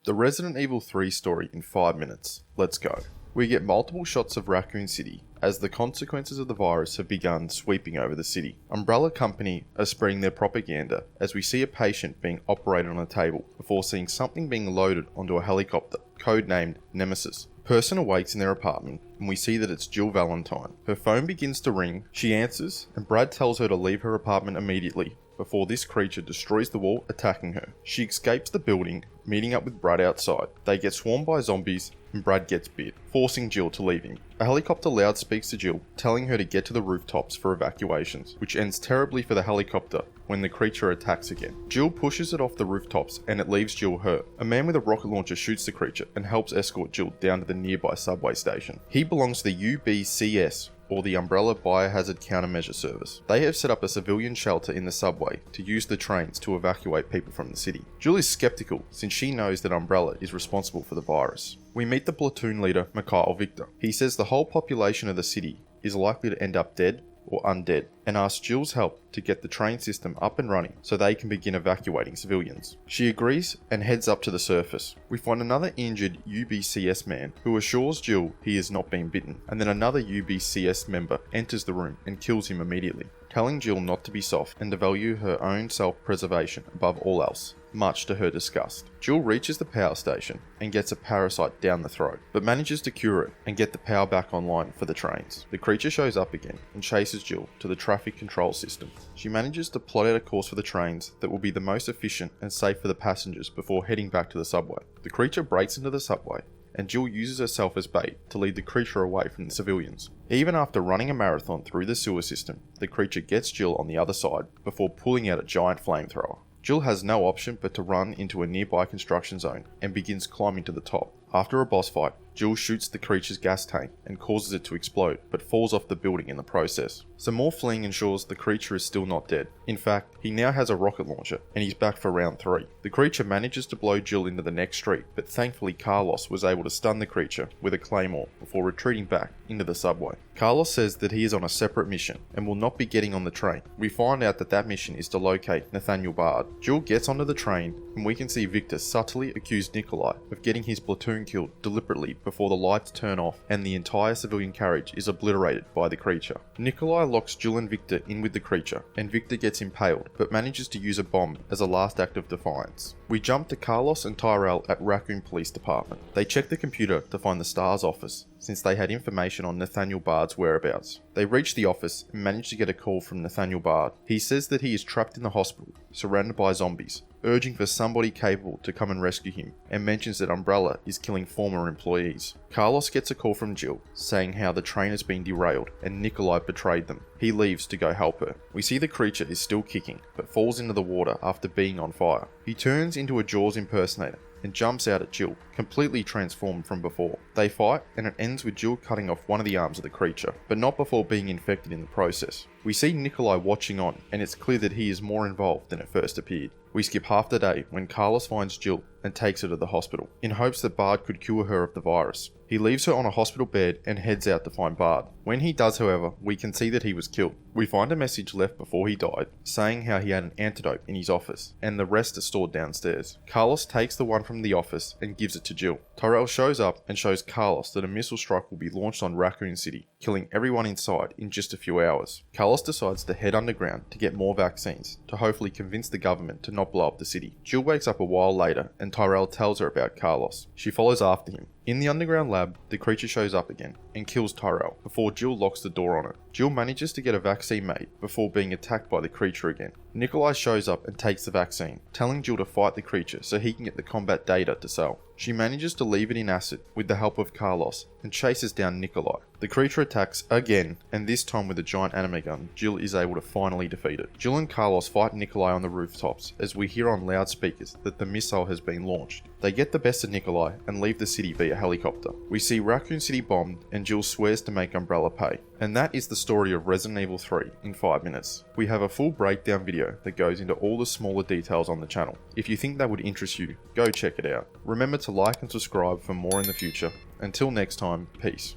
The Resident Evil 3 story in 5 minutes. Let's go. We get multiple shots of Raccoon City as the consequences of the virus have begun sweeping over the city. Umbrella Company are spreading their propaganda as we see a patient being operated on a table before seeing something being loaded onto a helicopter, codenamed Nemesis. A person awakes in their apartment and we see that it's Jill Valentine. Her phone begins to ring, she answers, and Brad tells her to leave her apartment immediately before this creature destroys the wall, attacking her. She escapes the building, meeting up with Brad outside. They get swarmed by zombies and Brad gets bit, forcing Jill to leave him. A helicopter loud speaks to Jill, telling her to get to the rooftops for evacuations, which ends terribly for the helicopter when the creature attacks again. Jill pushes it off the rooftops and it leaves Jill hurt. A man with a rocket launcher shoots the creature and helps escort Jill down to the nearby subway station. He belongs to the UBCS, or the Umbrella Biohazard Countermeasure Service. They have set up a civilian shelter in the subway to use the trains to evacuate people from the city. Jill is skeptical since she knows that Umbrella is responsible for the virus. We meet the platoon leader, Mikhail Victor. He says the whole population of the city is likely to end up dead or undead, and asks Jill's help to get the train system up and running so they can begin evacuating civilians. She agrees and heads up to the surface. We find another injured UBCS man who assures Jill he has not been bitten, and then another UBCS member enters the room and kills him immediately, telling Jill not to be soft and to value her own self-preservation above all else, much to her disgust. Jill reaches the power station and gets a parasite down the throat, but manages to cure it and get the power back online for the trains. The creature shows up again and chases Jill to the traffic control system. She manages to plot out a course for the trains that will be the most efficient and safe for the passengers before heading back to the subway. The creature breaks into the subway and Jill uses herself as bait to lead the creature away from the civilians. Even after running a marathon through the sewer system, the creature gets Jill on the other side before pulling out a giant flamethrower. Jill has no option but to run into a nearby construction zone and begins climbing to the top. After a boss fight, Jill shoots the creature's gas tank and causes it to explode, but falls off the building in the process. Some more fleeing ensures the creature is still not dead. In fact, he now has a rocket launcher, and he's back for round 3. The creature manages to blow Jill into the next street, but thankfully Carlos was able to stun the creature with a claymore before retreating back into the subway. Carlos says that he is on a separate mission and will not be getting on the train. We find out that that mission is to locate Nathaniel Bard. Jill gets onto the train, and we can see Victor subtly accuse Nikolai of getting his platoon killed deliberately before the lights turn off and the entire civilian carriage is obliterated by the creature. Nikolai locks Jill and Victor in with the creature, and Victor gets impaled, but manages to use a bomb as a last act of defiance. We jump to Carlos and Tyrell at Raccoon Police Department. They check the computer to find the STARS office, since they had information on Nathaniel Bard's whereabouts. They reach the office and manage to get a call from Nathaniel Bard. He says that he is trapped in the hospital, surrounded by zombies, urging for somebody capable to come and rescue him, and mentions that Umbrella is killing former employees. Carlos gets a call from Jill, saying how the train has been derailed and Nikolai betrayed them. He leaves to go help her. We see the creature is still kicking, but falls into the water after being on fire. He turns into a Jaws impersonator and jumps out at Jill, completely transformed from before. They fight, and it ends with Jill cutting off one of the arms of the creature, but not before being infected in the process. We see Nikolai watching on, and it's clear that he is more involved than it first appeared. We skip half the day when Carlos finds Jill and takes her to the hospital, in hopes that Bard could cure her of the virus. He leaves her on a hospital bed and heads out to find Bard. When he does, however, we can see that he was killed. We find a message left before he died, saying how he had an antidote in his office, and the rest are stored downstairs. Carlos takes the one from the office and gives it to Jill. Tyrell shows up and shows Carlos that a missile strike will be launched on Raccoon City, killing everyone inside in just a few hours. Carlos decides to head underground to get more vaccines, to hopefully convince the government to not blow up the city. Jill wakes up a while later and Tyrell tells her about Carlos. She follows after him. In the underground lab, the creature shows up again and kills Tyrell before Jill locks the door on it. Jill manages to get a vaccine made before being attacked by the creature again. Nikolai shows up and takes the vaccine, telling Jill to fight the creature so he can get the combat data to sell. She manages to leave it in acid with the help of Carlos and chases down Nikolai. The creature attacks again, and this time with a giant anime gun, Jill is able to finally defeat it. Jill and Carlos fight Nikolai on the rooftops as we hear on loudspeakers that the missile has been launched. They get the best of Nikolai and leave the city via helicopter. We see Raccoon City bombed and Jill swears to make Umbrella pay. And that is the story of Resident Evil 3 in 5 minutes. We have a full breakdown video that goes into all the smaller details on the channel. If you think that would interest you, go check it out. Remember to like and subscribe for more in the future. Until next time, peace.